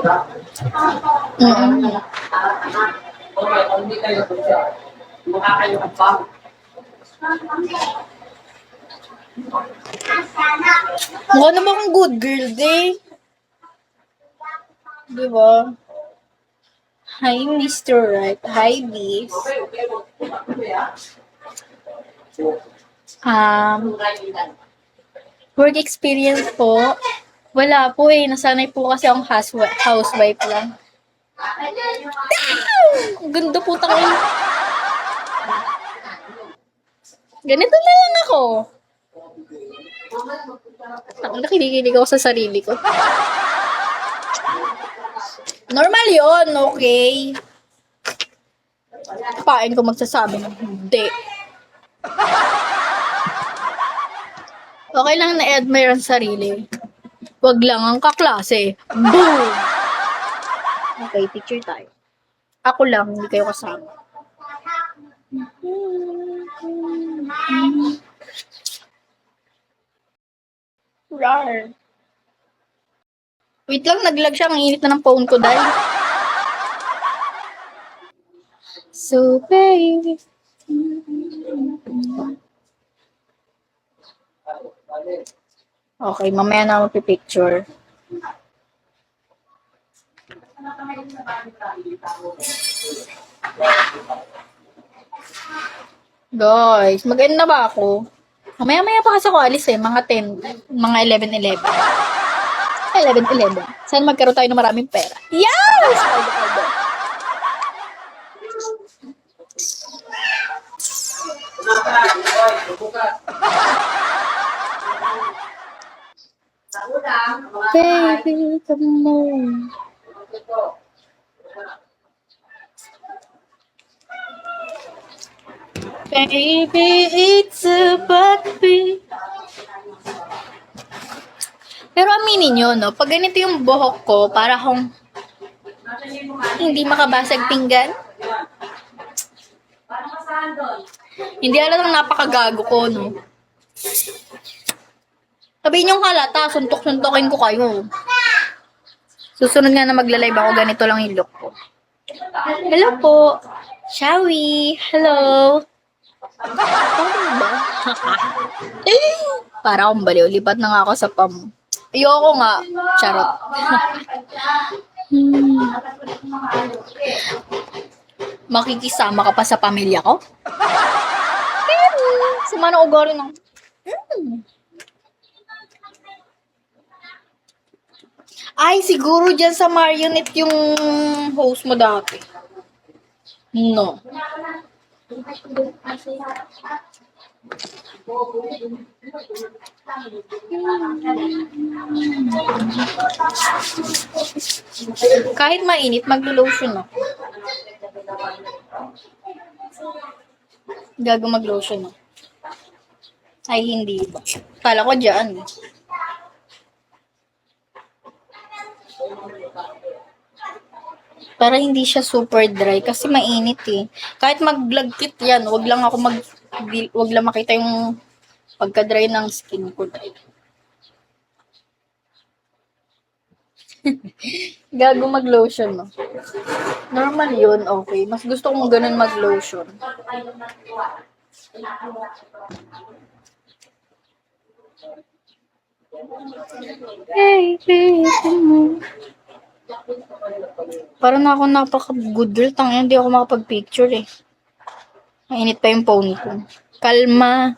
Mm. Mukha naman akong good girl, day. Di ba? Hi, Mr. Right. Hi, Beef. Work experience po. Wala po eh. Nasanay po kasi akong housewife lang. Ang ganda po tayo. Ganito na lang ako. Nakikinig ako sa sarili ko. Normal yon, okay? Paano ko magsasabi ng hindi? Okay lang na-admire ang sarili. Wag lang ang kaklase. Boom! Okay, picture tayo. Ako lang, hindi kayo kasama. Rar. Wait lang, naglag siya. Ang init na ng phone ko dahil. So, baby. Okay, mamaya na magpipicture. Guys, mag-end na ba ako? Mamaya pa kasi ako alis eh, mga 10, mga 11:11. 11:11. Saan magkaroon tayo ng maraming pera? Yes! Aldo. Baby, come on. Baby, it's about me. Pero aminin nyo, no? Pag ganito yung buhok ko, para akong hindi makabasag pinggan. Hindi alam napakagago ko, no? Sabihin yung halata, suntok-suntokin ko kayo. Susunod nga na magla-live ako, ganito lang yung look ko. Hello po. Shawi. Hello. Ano ba? Para akong baliw. Lipat na nga ako sa pam. Ayoko nga. Charot. Makikisama ka pa sa pamilya ko? Sama na ugali ng... Ay, siguro dyan sa Marionette yung host mo dati. No. Kahit mainit, maglo-lotion ako. Gago mag-lotion ako. Ay, hindi ba? Kala ko dyan. Para hindi siya super dry kasi mainit eh. Kahit maglagkit yan, wag lang makita yung pagka-dry ng skin ko. Gago mag-lotion, no? Normal yun, okay. Mas gusto kong ganun mag-lotion. Hey, baby mo. Parang ako napaka-good girl. Tangina, hindi ako makapag-picture eh. Mainit pa yung phone ko. Kalma.